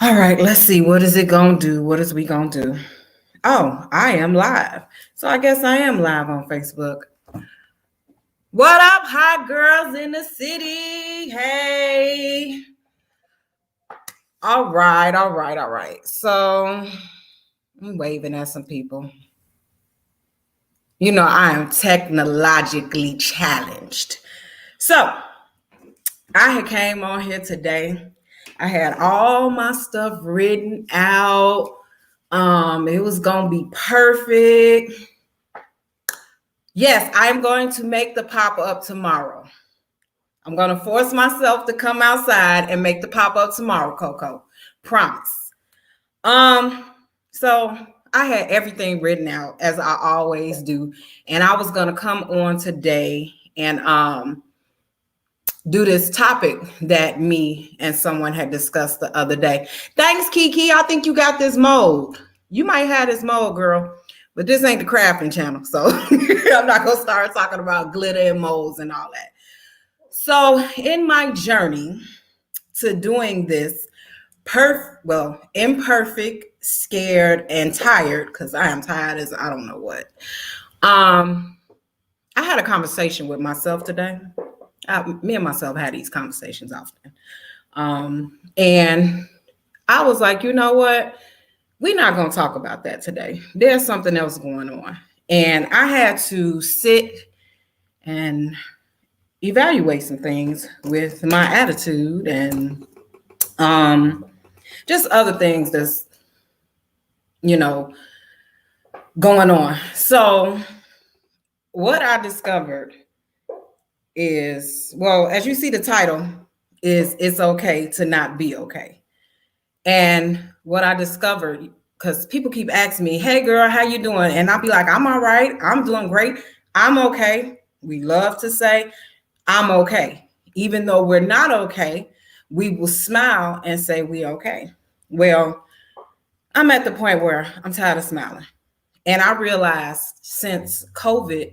All right, let's see. What is it gonna do? What is we gonna do? Oh, I am live. So I guess I am live on Facebook. What up, hot girls in the city? Hey. All right. So I'm waving at some people. You know, I am technologically challenged. So I had came on here today. I had all my stuff written out. It was gonna be perfect. Yes, I'm going to make the pop-up tomorrow. I'm going to force myself to come outside and make the pop-up tomorrow, Coco. Promise. So I had everything written out as I always do. And I was going to come on today and do this topic that me and someone had discussed the other day. Thanks, Kiki. I think you got this mold. You might have this mold, girl. But this ain't the crafting channel, so I'm not gonna start talking about glitter and molds and all that. So in my journey to doing this imperfect, scared, and tired, because I am tired as I don't know what. I had a conversation with myself today. Me and myself had these conversations often. And I was like, you know what? We're not going to talk about that today. There's something else going on. And I had to sit and evaluate some things with my attitude and just other things that's, going on. So what I discovered is, well, as you see, the title is It's Okay to Not Be Okay. And what I discovered, because people keep asking me, hey girl, how you doing? And I'll be like, I'm all right. I'm doing great. I'm okay. We love to say, I'm okay. Even though we're not okay, we will smile and say we okay. Well, I'm at the point where I'm tired of smiling. And I realized since COVID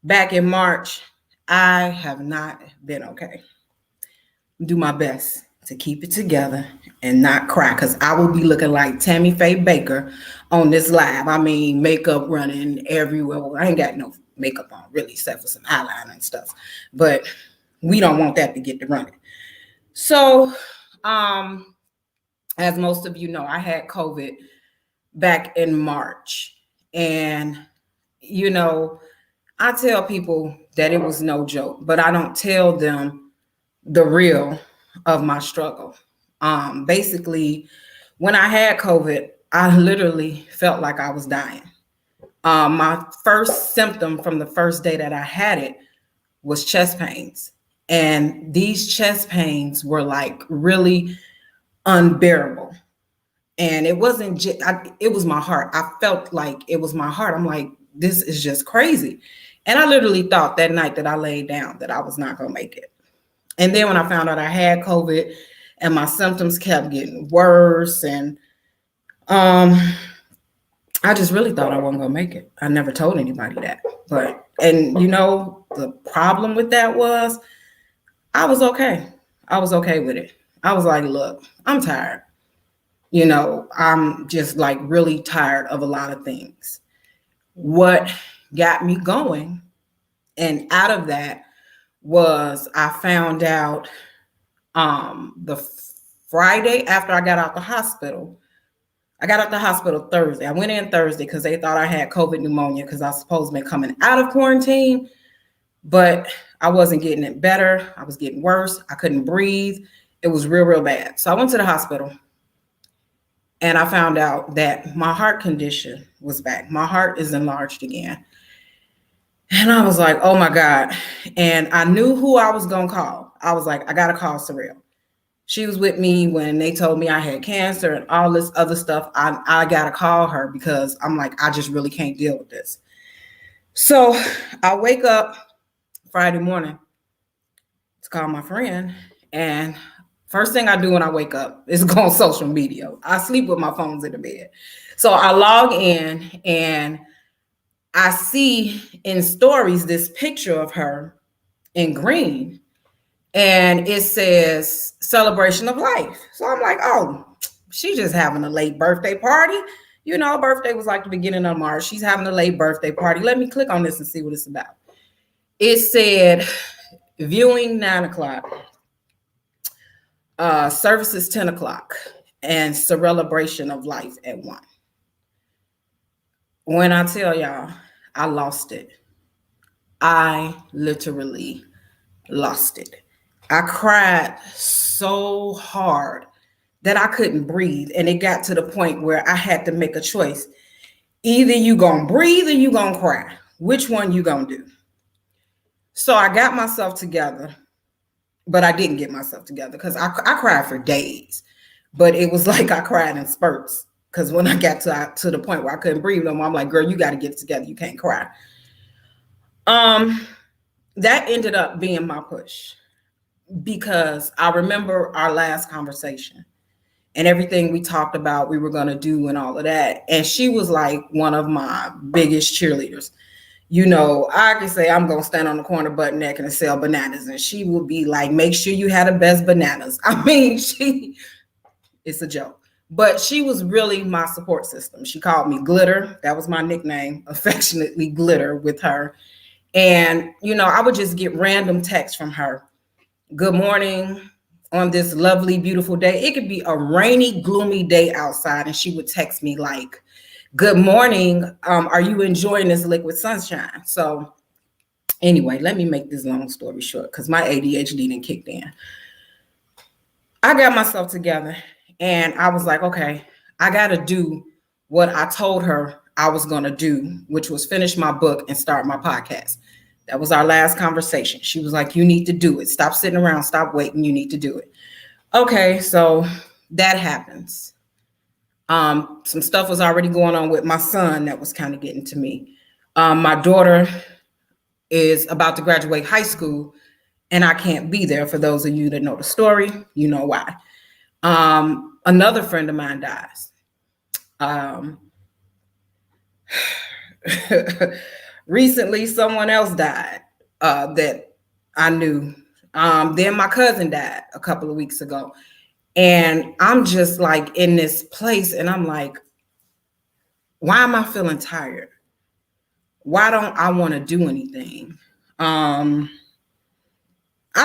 back in March, I have not been okay. Do my best to keep it together and not cry, because I will be looking like Tammy Faye Baker on this live. I mean, makeup running everywhere. Well, I ain't got no makeup on really, except for some eyeliner and stuff. But we don't want that to get to running. So, as most of you know, I had COVID back in March. And, I tell people that it was no joke, but I don't tell them the real of my struggle. Basically, when I had COVID, I literally felt like I was dying. My first symptom from the first day that I had it was chest pains. And these chest pains were like really unbearable. And it wasn't just, it was my heart. I felt like it was my heart. I'm like, this is just crazy. And I literally thought that night that I laid down that I was not going to make it. And then when I found out I had COVID and my symptoms kept getting worse, and I just really thought I wasn't going to make it. I never told anybody that. And the problem with that was I was okay. I was okay with it. I was like, look, I'm tired. I'm just like really tired of a lot of things. What got me going and out of that was I found out the Friday after I got out the hospital. I got out the hospital Thursday. I went in Thursday because they thought I had COVID pneumonia because I was supposed to be coming out of quarantine, but I wasn't getting it better. I was getting worse. I couldn't breathe. It was real, real bad. So I went to the hospital and I found out that my heart condition was back. My heart is enlarged again. And I was like, oh my God. And I knew who I was going to call. I was like, I got to call Surreal. She was with me when they told me I had cancer and all this other stuff. I got to call her because I'm like, I just really can't deal with this. So I wake up Friday morning to call my friend. And first thing I do when I wake up is go on social media. I sleep with my phones in the bed. So I log in and I see in stories this picture of her in green, and it says celebration of life. So I'm like, oh, She's just having a late birthday party. You know, birthday was like the beginning of March. She's having a late birthday party. Let me click on this and see what it's about. It said viewing 9 o'clock, services 10 o'clock, and celebration of life at 1. When I tell y'all, I lost it. I literally lost it. I cried so hard that I couldn't breathe. And it got to the point where I had to make a choice. Either you gonna breathe or you gonna cry. Which one you gonna do? So I got myself together, but I didn't get myself together because I cried for days. But it was like I cried in spurts. Because when I got to the point where I couldn't breathe no more, I'm like, girl, you got to get it together. You can't cry. That ended up being my push, because I remember our last conversation and everything we talked about we were going to do and all of that. And she was like one of my biggest cheerleaders. You know, I can say I'm going to stand on the corner butt naked and sell bananas. And she will be like, make sure you have the best bananas. I mean, it's a joke. But she was really my support system. She called me Glitter. That was my nickname, affectionately Glitter with her. And, you know, I would just get random texts from her. Good morning on this lovely, beautiful day. It could be a rainy, gloomy day outside. And she would text me like, good morning. Are you enjoying this liquid sunshine? So anyway, let me make this long story short because my ADHD didn't kick in. I got myself together and I was like, okay, I got to do what I told her I was going to do, which was finish my book and start my podcast. That was our last conversation. She was like, you need to do it. Stop sitting around. Stop waiting. You need to do it. Okay, so that happens. Some stuff was already going on with my son that was kind of getting to me. My daughter is about to graduate high school and I can't be there. For those of you that know the story, you know why. Another friend of mine dies. Recently, someone else died that I knew. Then my cousin died a couple of weeks ago. And I'm just like in this place and I'm like, why am I feeling tired? Why don't I want to do anything? I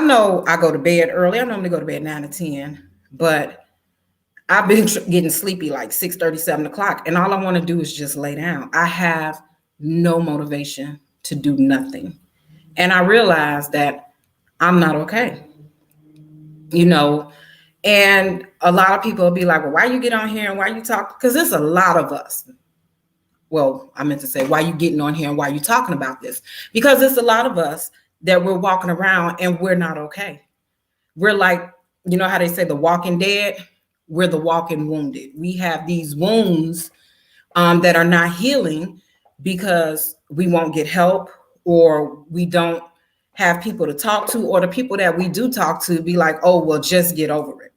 know I go to bed early. I normally go to bed 9 or 10, but I've been getting sleepy like 6:30, 7 o'clock. And all I want to do is just lay down. I have no motivation to do nothing. And I realized that I'm not okay. You know, and a lot of people will be like, well, why you get on here and why you talk? Because there's a lot of us. Well, I meant to say, why you getting on here and why you talking about this? Because it's a lot of us that we're walking around and we're not okay. We're like, you know how they say the walking dead? We're the walking wounded. We have these wounds that are not healing because we won't get help or we don't have people to talk to, or the people that we do talk to be like, oh, well, just get over it.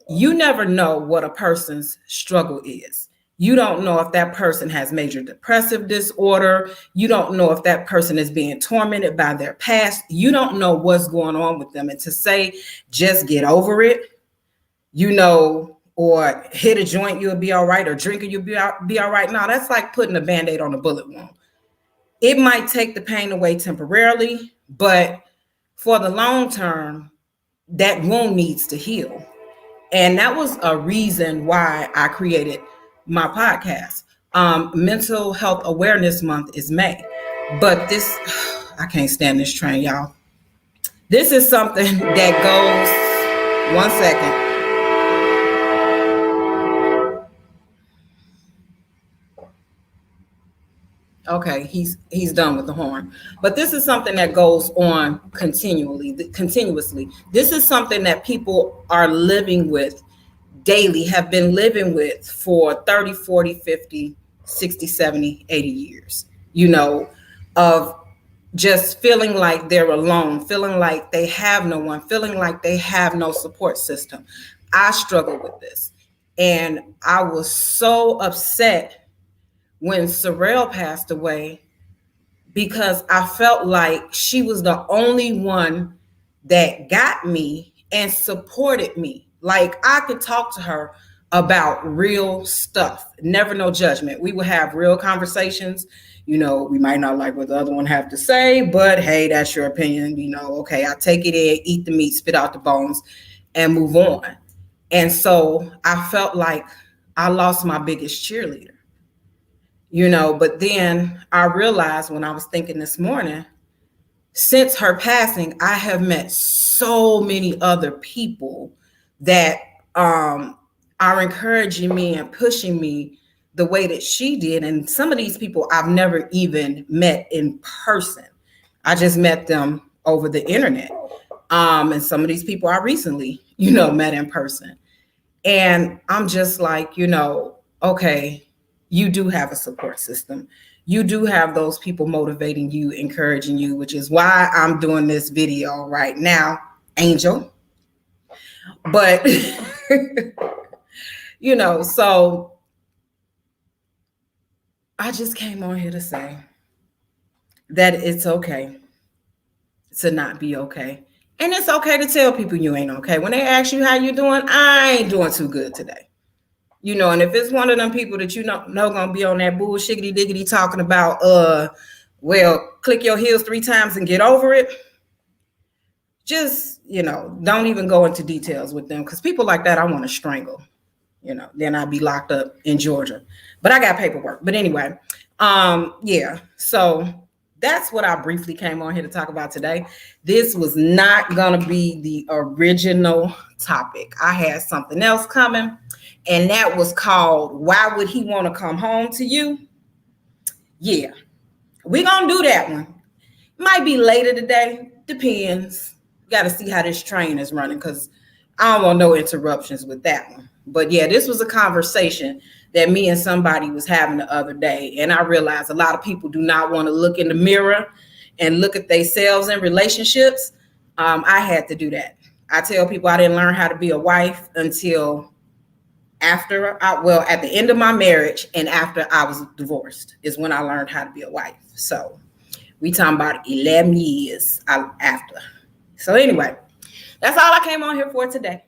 You never know what a person's struggle is. You don't know if that person has major depressive disorder. You don't know if that person is being tormented by their past. You don't know what's going on with them. And to say, just get over it, you know, or hit a joint, you'll be all right, or drink it, you'll be all right. No, that's like putting a Band-Aid on a bullet wound. It might take the pain away temporarily, but for the long term, that wound needs to heal. And that was a reason why I created my podcast. Mental Health Awareness Month is May. But this, I can't stand this train, y'all. This is something that goes, one second. Okay, he's done with the horn. But this is something that goes on continuously. This is something that people are living with daily, have been living with for 30, 40, 50, 60, 70, 80 years, you know, of just feeling like they're alone, feeling like they have no one, feeling like they have no support system. I struggle with this. And I was so upset when Sorrel passed away because I felt like she was the only one that got me and supported me. Like I could talk to her about real stuff. Never no judgment. We would have real conversations. We might not like what the other one have to say, but hey, that's your opinion. Okay, I take it in, eat the meat, spit out the bones, and move on. And so I felt like I lost my biggest cheerleader. But then I realized when I was thinking this morning, since her passing, I have met so many other people that are encouraging me and pushing me the way that she did. And some of these people I've never even met in person. I just met them over the internet. And some of these people I recently, met in person. And I'm just like, okay, you do have a support system. You do have those people motivating you, encouraging you, which is why I'm doing this video right now, Angel. But, so I just came on here to say that it's okay to not be okay. And it's okay to tell people you ain't okay. When they ask you how you doing, I ain't doing too good today. And if it's one of them people that know gonna be on that bullshiggity diggity talking about, well, click your heels 3 times and get over it. Just, don't even go into details with them, because people like that I want to strangle. Then I'd be locked up in Georgia. But I got paperwork. But anyway, yeah. So that's what I briefly came on here to talk about today. This was not gonna be the original topic. I had something else coming. And that was called, Why Would He Want to Come Home to You? Yeah, we're going to do that one. Might be later today. Depends. Got to see how this train is running, because I don't want no interruptions with that one. But yeah, this was a conversation that me and somebody was having the other day. And I realized a lot of people do not want to look in the mirror and look at themselves in relationships. I had to do that. I tell people I didn't learn how to be a wife until at the end of my marriage and after I was divorced is when I learned how to be a wife. So we talking about 11 years after. So anyway, that's all I came on here for today.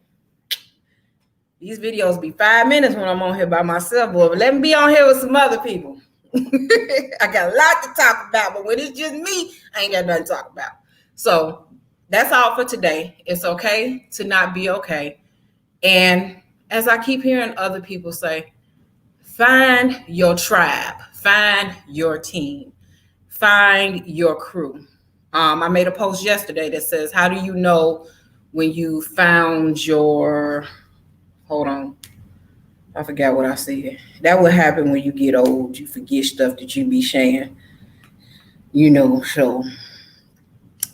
These videos be 5 minutes when I'm on here by myself, but let me be on here with some other people. I got a lot to talk about, but when it's just me, I ain't got nothing to talk about. So that's all for today. It's okay to not be okay. And as I keep hearing other people say, find your tribe, find your team, find your crew. I made a post yesterday that says, how do you know when you found your, hold on, I forgot what I said. That would happen when you get old. You forget stuff that you be saying, so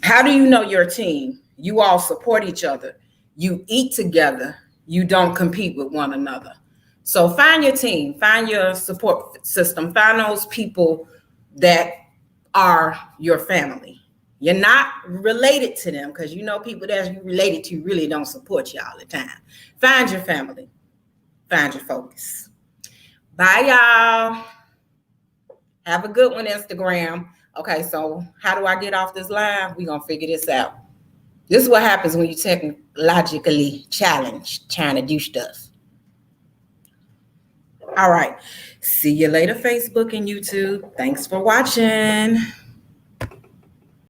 how do you know your team? You all support each other. You eat together. You don't compete with one another. So find your team, find your support system, find those people that are your family. You're not related to them, because people that you related to really don't support you all the time. Find your family. Find your focus. Bye, y'all. Have a good one, Instagram. Okay, so how do I get off this line? We're going to figure this out. This is what happens when you technologically challenged trying to do stuff. All right. See you later, Facebook and YouTube. Thanks for watching.